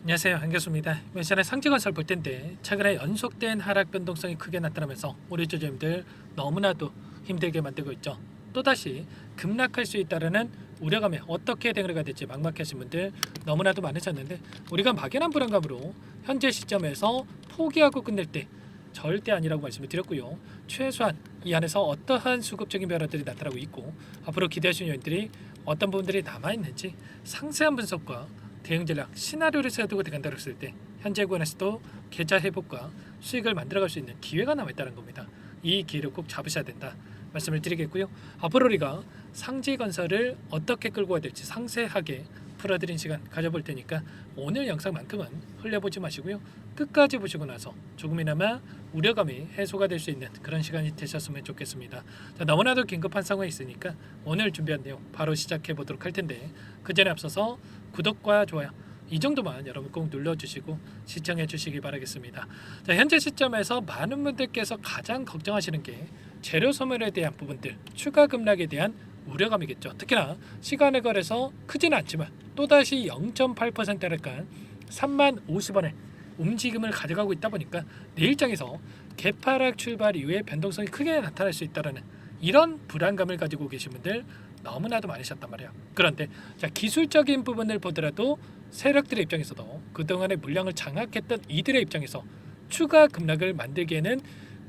안녕하세요, 한교수입니다. 이번 시간에 상지건설 볼 텐데 최근에 연속된 하락 변동성이 크게 나타나면서 우리 투자자님들 너무나도 힘들게 만들고 있죠. 또다시 급락할 수 있다는 우려감에 어떻게 대응을 해야 될지 막막하신 분들 너무나도 많으셨는데, 우리가 막연한 불안감으로 현재 시점에서 포기하고 끝낼 때 절대 아니라고 말씀을 드렸고요. 최소한 이 안에서 어떠한 수급적인 변화들이 나타나고 있고 앞으로 기대하시는 요인들이 어떤 부분들이 남아있는지 상세한 분석과 대응 전략, 시나리오를 세워두고 들어간다고 했을 때 현재 구간에서도 계좌 회복과 수익을 만들어갈 수 있는 기회가 남아있다는 겁니다. 이 기회를 꼭 잡으셔야 된다 말씀을 드리겠고요. 앞으로 우리가 상지건설을 어떻게 끌고 가야 될지 상세하게 풀어드린 시간 가져볼 테니까 오늘 영상만큼은 흘려보지 마시고요. 끝까지 보시고 나서 조금이나마 우려감이 해소가 될 수 있는 그런 시간이 되셨으면 좋겠습니다. 자, 너무나도 긴급한 상황이 있으니까 오늘 준비한 내용 바로 시작해 보도록 할 텐데, 그 전에 앞서서 구독과 좋아요 이 정도만 여러분 꼭 눌러주시고 시청해 주시기 바라겠습니다. 자, 현재 시점에서 많은 분들께서 가장 걱정하시는 게 재료 소멸에 대한 부분들, 추가 급락에 대한 우려감이겠죠. 특히나 시간에 걸해서 크지는 않지만 또다시 0.8%랄까 3만 50원의 움직임을 가져가고 있다 보니까 내일장에서 개파락 출발 이후에 변동성이 크게 나타날 수 있다는 이런 불안감을 가지고 계신 분들 너무나도 많으셨단 말이에요. 그런데 자, 기술적인 부분을 보더라도 세력들의 입장에서도 그동안의 물량을 장악했던 이들의 입장에서 추가 급락을 만들기에는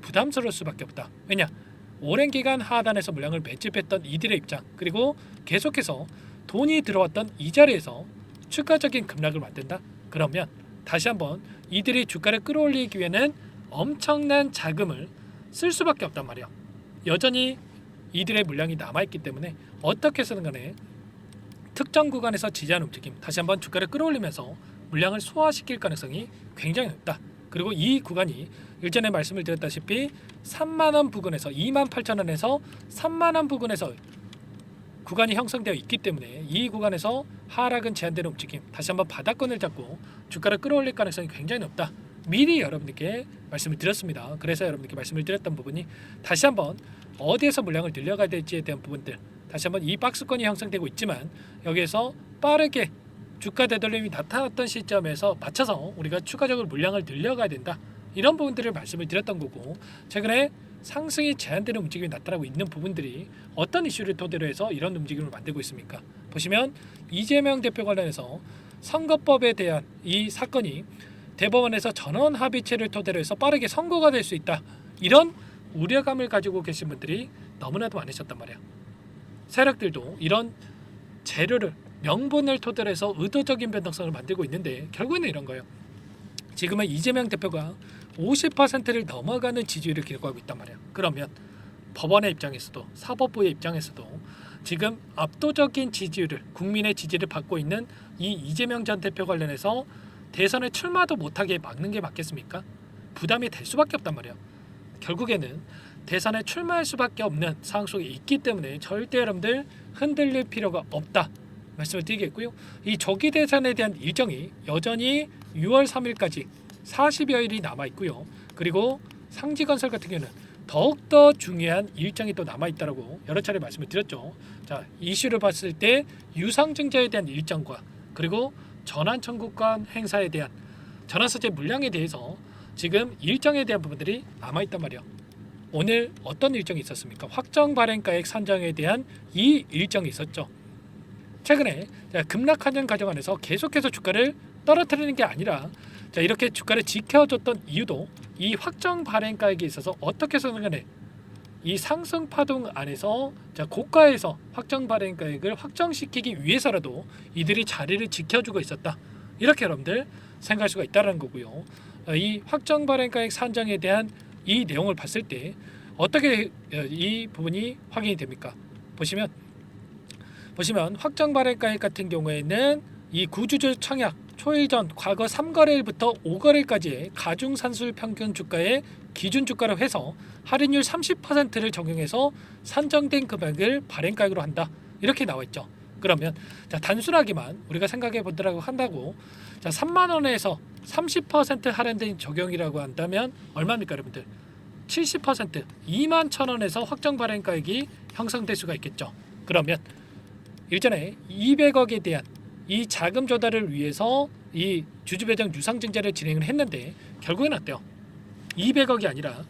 부담스러울 수밖에 없다. 왜냐? 오랜 기간 하단에서 물량을 매집했던 이들의 입장, 그리고 계속해서 돈이 들어왔던 이 자리에서 추가적인 급락을 만든다? 그러면 다시 한번 이들이 주가를 끌어올리기 위해는 엄청난 자금을 쓸 수밖에 없단 말이에요. 여전히 이들의 물량이 남아있기 때문에 어떻게 해서든 간에 특정 구간에서 지지하는 움직임, 다시 한번 주가를 끌어올리면서 물량을 소화시킬 가능성이 굉장히 높다. 그리고 이 구간이 일전에 말씀을 드렸다시피 3만원 부근에서 28,000원에서 3만원 부근에서 구간이 형성되어 있기 때문에 이 구간에서 하락은 제한되는 움직임, 다시 한번 바닥권을 잡고 주가를 끌어올릴 가능성이 굉장히 높다. 미리 여러분들께 말씀을 드렸습니다. 그래서 여러분들께 말씀을 드렸던 부분이 다시 한번 어디에서 물량을 늘려가야 될지에 대한 부분들, 다시 한번 이 박스권이 형성되고 있지만 여기에서 빠르게 주가 되돌림이 나타났던 시점에서 맞춰서 우리가 추가적으로 물량을 늘려가야 된다. 이런 부분들을 말씀을 드렸던 거고, 최근에 상승이 제한되는 움직임이 나타나고 있는 부분들이 어떤 이슈를 토대로 해서 이런 움직임을 만들고 있습니까? 보시면 이재명 대표 관련해서 선거법에 대한 이 사건이 대법원에서 전원 합의체를 토대로 해서 빠르게 선고가 될 수 있다. 이런 우려감을 가지고 계신 분들이 너무나도 많으셨단 말이야. 세력들도 이런 재료를 명분을 토대로 해서 의도적인 변동성을 만들고 있는데 결국에는 이런 거예요. 지금은 이재명 대표가 50%를 넘어가는 지지율을 기록하고 있단 말이에요. 그러면 법원의 입장에서도 사법부의 입장에서도 지금 압도적인 지지율을, 국민의 지지를 받고 있는 이 이재명 전 대표 관련해서 대선에 출마도 못하게 막는 게 맞겠습니까? 부담이 될 수밖에 없단 말이에요. 결국에는 대선에 출마할 수밖에 없는 상황 속에 있기 때문에 절대 여러분들 흔들릴 필요가 없다 말씀을 드리겠고요. 이 조기 대선에 대한 일정이 여전히 6월 3일까지 40여일이 남아있고요. 그리고 상지건설 같은 경우는 더욱더 중요한 일정이 또 남아있다고 여러 차례 말씀을 드렸죠. 자, 이슈를 봤을 때 유상증자에 대한 일정과 그리고 전환청구권 행사에 대한 전환서재 물량에 대해서 지금 일정에 대한 부분들이 남아있단 말이에요. 오늘 어떤 일정이 있었습니까? 확정 발행가액 산정에 대한 이 일정이 있었죠. 최근에 급락하는 과정 안에서 계속해서 주가를 떨어뜨리는 게 아니라 이렇게 주가를 지켜줬던 이유도 이 확정 발행가액에 있어서 어떻게 해서든 간에 이 상승 파동 안에서 고가에서 확정 발행가액을 확정시키기 위해서라도 이들이 자리를 지켜주고 있었다. 이렇게 여러분들 생각할 수가 있다는 거고요. 이 확정 발행가액 산정에 대한 이 내용을 봤을 때 어떻게 이 부분이 확인이 됩니까? 보시면 확정 발행가액 같은 경우에는 이 구주주 청약 초일 전 과거 3거래일부터 5거래일까지의 가중산술 평균 주가의 기준 주가로 해서 할인율 30%를 적용해서 산정된 금액을 발행가액으로 한다. 이렇게 나와 있죠. 그러면 단순하게만 우리가 생각해 보더라고 한다고 3만 원에서 30% 할인된 적용이라고 한다면 얼마입니까, 여러분들? 70% 2만 1,000원에서 확정 발행가액이 형성될 수가 있겠죠. 그러면 일전에 200억에 대한 이 자금 조달을 위해서 이 주주 배정 유상증자를 진행을 했는데 결국엔 어때요? 200억이 아니라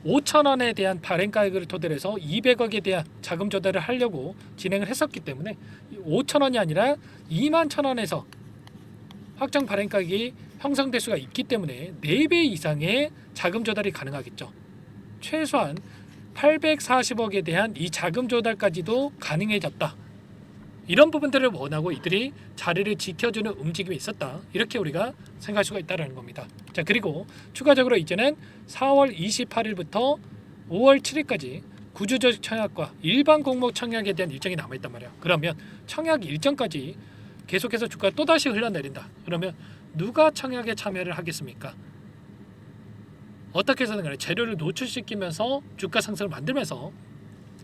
5천 원에 대한 발행가액을 토대로 해서 200억에 대한 자금 조달을 하려고 진행을 했었기 때문에 5천 원이 아니라 2만 천 원에서 확정 발행가액이 형성될 수가 있기 때문에 4배 이상의 자금 조달이 가능하겠죠. 최소한 840억에 대한 이 자금 조달까지도 가능해졌다. 이런 부분들을 원하고 이들이 자리를 지켜주는 움직임이 있었다. 이렇게 우리가 생각할 수가 있다는 겁니다. 자, 그리고 추가적으로 이제는 4월 28일부터 5월 7일까지 구주조직 청약과 일반 공모 청약에 대한 일정이 남아있단 말이야. 그러면 청약 일정까지 계속해서 주가가 또다시 흘러내린다. 그러면 누가 청약에 참여를 하겠습니까? 어떻게 해서든 간에 재료를 노출시키면서 주가 상승을 만들면서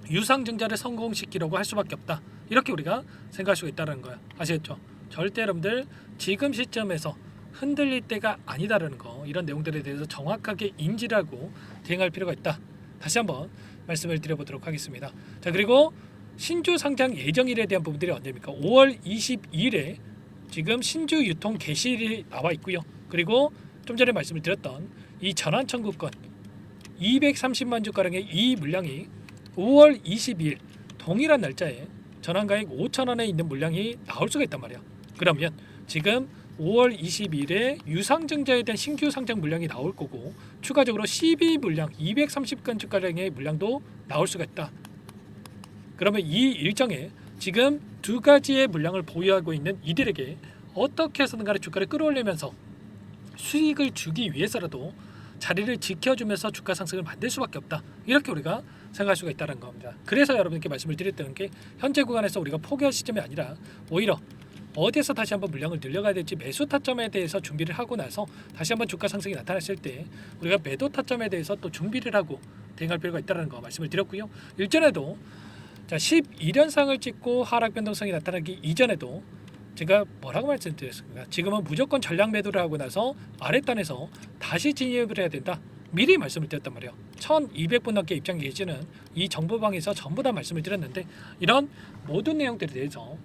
유상증자를 성공시키려고 할 수밖에 없다. 이렇게 우리가 생각할 수가 있다는 거야. 아시겠죠? 절대 여러분들 지금 시점에서 흔들릴 때가 아니다라는 거, 이런 내용들에 대해서 정확하게 인지를 하고 대응할 필요가 있다. 다시 한번 말씀을 드려보도록 하겠습니다. 자, 그리고 신주 상장 예정일에 대한 부분들이 언제입니까? 5월 22일에 지금 신주 유통 개시일이 나와 있고요. 그리고 좀 전에 말씀을 드렸던 이 전환 청구권 230만 주가량의 이 물량이 5월 22일 동일한 날짜에 전환가액 5천 원에 있는 물량이 나올 수가 있단 말이야. 그러면 지금 5월 22일에 유상증자에 대한 신규 상장 물량이 나올 거고 추가적으로 12 물량 230건 주가량의 물량도 나올 수가 있다. 그러면 이 일정에 지금 두 가지의 물량을 보유하고 있는 이들에게 어떻게 해서든 간에 주가를 끌어올리면서 수익을 주기 위해서라도 자리를 지켜주면서 주가 상승을 만들 수밖에 없다. 이렇게 우리가 생각할 수가 있다는 겁니다. 그래서 여러분께 말씀을 드렸던 게 현재 구간에서 우리가 포기할 시점이 아니라 오히려 어디에서 다시 한번 물량을 늘려가야 될지 매수 타점에 대해서 준비를 하고 나서 다시 한번 주가 상승이 나타났을 때 우리가 매도 타점에 대해서 또 준비를 하고 대응할 필요가 있다는 거 말씀을 드렸고요. 일전에도 12년상을 찍고 하락 변동성이 나타나기 이전에도 제가 뭐라고 말씀드렸습니까? 지금은 무조건 전량 매도를 하고 나서 아랫단에서 다시 진입을 해야 된다. 미리 말씀을 드렸단 말이에요. 1200분 넘게 입장해 계시는 이 정보방에서 전부 다 말씀을 드렸는데 이런 모든 내용들에 대해서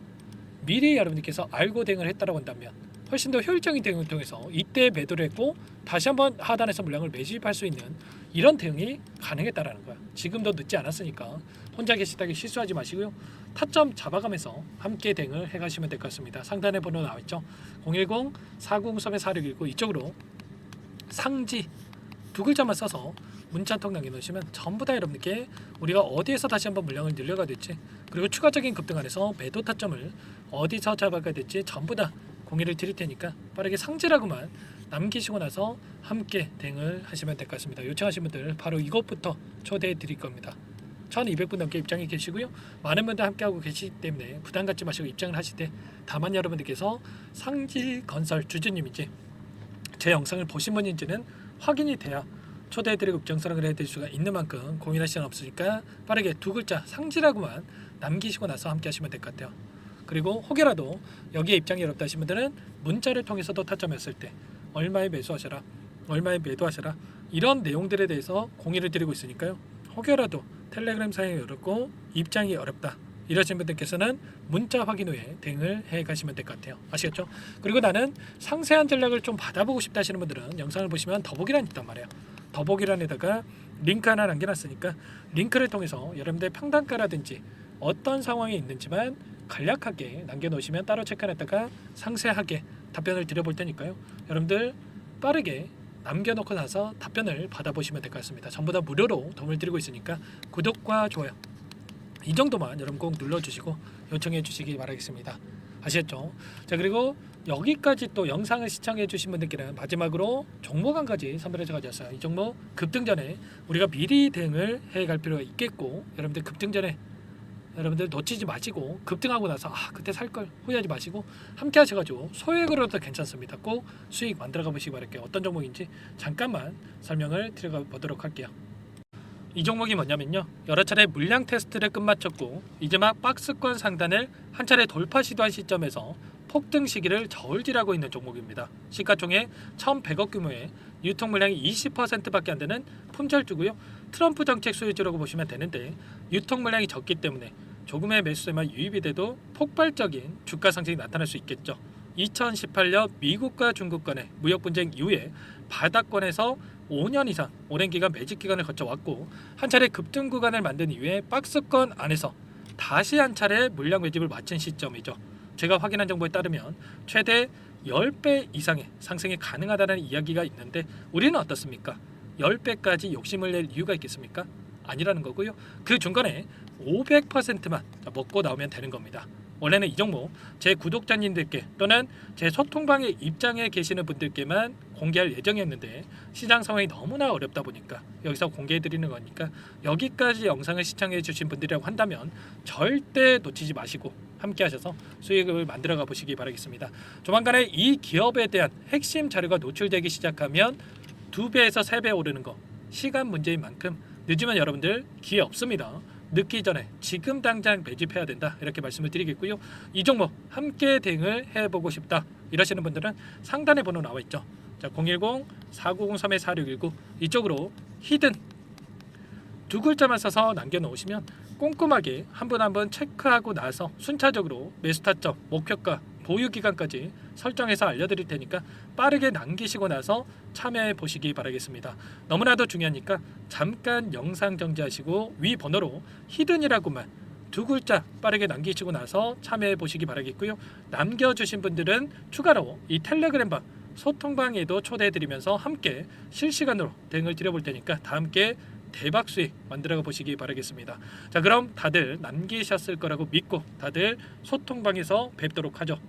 미리 여러분들께서 알고 대응을 했다고 한다면 훨씬 더 효율적인 대응을 통해서 이때 매도를 했고 다시 한번 하단에서 물량을 매집할 수 있는 이런 대응이 가능했다라는 거야. 지금도 늦지 않았으니까 혼자 계시다기 실수하지 마시고요. 타점 잡아가면서 함께 대응을 해가시면 될 것 같습니다. 상단에 번호 나와있죠. 010-490-4619 이쪽으로 상지 두 글자만 써서 문자통 남겨놓으시면 전부 다 여러분께 우리가 어디에서 다시 한번 물량을 늘려가야 될지 그리고 추가적인 급등 안에서 매도 타점을 어디서 잡아가야 될지 전부 다 공유를 드릴 테니까 빠르게 상지라고만 남기시고 나서 함께 대응을 하시면 될 것 같습니다. 요청하신 분들 바로 이것부터 초대해 드릴 겁니다. 1200분 넘게 입장해 계시고요. 많은 분들 함께하고 계시기 때문에 부담 갖지 마시고 입장을 하실 때 다만 여러분들께서 상지건설 주주님인지 제 영상을 보신 분인지는 확인이 돼야 초대해드리고 입장사랑을 해드릴 수가 있는 만큼 고민할 시간 없으니까 빠르게 두 글자 상지라고만 남기시고 나서 함께 하시면 될 것 같아요. 그리고 혹여라도 여기에 입장이 어렵다 하신 분들은 문자를 통해서도 타점했을 때 얼마에 매수하셔라 얼마에 매도하셔라 이런 내용들에 대해서 공유를 드리고 있으니까요. 혹여라도 텔레그램 사용이 어렵고 입장이 어렵다 이러신 분들께서는 문자 확인 후에 대응을 해 가시면 될 것 같아요. 아시겠죠? 그리고 나는 상세한 전략을 좀 받아보고 싶다 하시는 분들은 영상을 보시면 더보기란이 있단 말이에요. 더보기란에다가 링크 하나 남겨놨으니까 링크를 통해서 여러분들 평단가라든지 어떤 상황이 있는지만 간략하게 남겨놓으시면 따로 체크해놨다가 상세하게 답변을 드려볼 테니까요. 여러분들 빠르게 남겨놓고 나서 답변을 받아보시면 될 것 같습니다. 전부 다 무료로 도움을 드리고 있으니까 구독과 좋아요 이 정도만 여러분 꼭 눌러주시고 요청해 주시기 바라겠습니다. 아시겠죠? 자, 그리고 여기까지 또 영상을 시청해 주신 분들께는 마지막으로 종목 한 가지 선별해서 가져왔어요. 이 종목 급등 전에 우리가 미리 대응을 해갈 필요가 있겠고 여러분들 급등 전에 여러분들 놓치지 마시고 급등하고 나서 그때 살걸 후회하지 마시고 함께 하셔가지고 소액으로도 괜찮습니다. 꼭 수익 만들어가 보시기 바랄게요. 어떤 종목인지 잠깐만 설명을 드려가 보도록 할게요. 이 종목이 뭐냐면요, 여러 차례 물량 테스트를 끝마쳤고 이제 막 박스권 상단을 한 차례 돌파 시도한 시점에서 폭등 시기를 저울질하고 있는 종목입니다. 시가총액 1,100억 규모의 유통 물량이 20%밖에 안 되는 품절주고요. 트럼프 정책 소유주라고 보시면 되는데 유통 물량이 적기 때문에 조금의 매수세만 유입이 돼도 폭발적인 주가 상승이 나타날 수 있겠죠. 2018년 미국과 중국 간의 무역 분쟁 이후에 바닥권에서 5년 이상 오랜 기간 매집 기간을 거쳐왔고 한 차례 급등 구간을 만든 이후에 박스권 안에서 다시 한 차례 물량 매집을 마친 시점이죠. 제가 확인한 정보에 따르면 최대 10배 이상의 상승이 가능하다는 이야기가 있는데 우리는 어떻습니까? 10배까지 욕심을 낼 이유가 있겠습니까? 아니라는 거고요. 그 중간에 500%만 먹고 나오면 되는 겁니다. 원래는 이 종목 제 구독자님들께 또는 제 소통방에 입장에 계시는 분들께만 공개할 예정이었는데 시장 상황이 너무나 어렵다 보니까 여기서 공개해 드리는 거니까 여기까지 영상을 시청해 주신 분들이라고 한다면 절대 놓치지 마시고 함께 하셔서 수익을 만들어 가 보시기 바라겠습니다. 조만간에 이 기업에 대한 핵심 자료가 노출되기 시작하면 2배에서 3배 오르는 거 시간 문제인 만큼 늦으면 여러분들 기회 없습니다. 늦기 전에 지금 당장 매집해야 된다 이렇게 말씀을 드리겠고요. 이 종목 함께 대응을 해보고 싶다 이러시는 분들은 상단에 번호 나와 있죠. 자, 010-4903-4619 이쪽으로 히든 두 글자만 써서 남겨놓으시면 꼼꼼하게 한 분 한 분 체크하고 나서 순차적으로 매수 타점, 목표가, 보유 기간까지 설정해서 알려드릴 테니까 빠르게 남기시고 나서 참여해 보시기 바라겠습니다. 너무나도 중요하니까 잠깐 영상 정지하시고 위 번호로 히든이라고만 두 글자 빠르게 남기시고 나서 참여해 보시기 바라겠고요. 남겨주신 분들은 추가로 이 텔레그램방 소통방에도 초대해 드리면서 함께 실시간으로 대응을 드려볼 테니까 다 함께 대박 수익 만들어 보시기 바라겠습니다. 자, 그럼 다들 남기셨을 거라고 믿고 다들 소통방에서 뵙도록 하죠.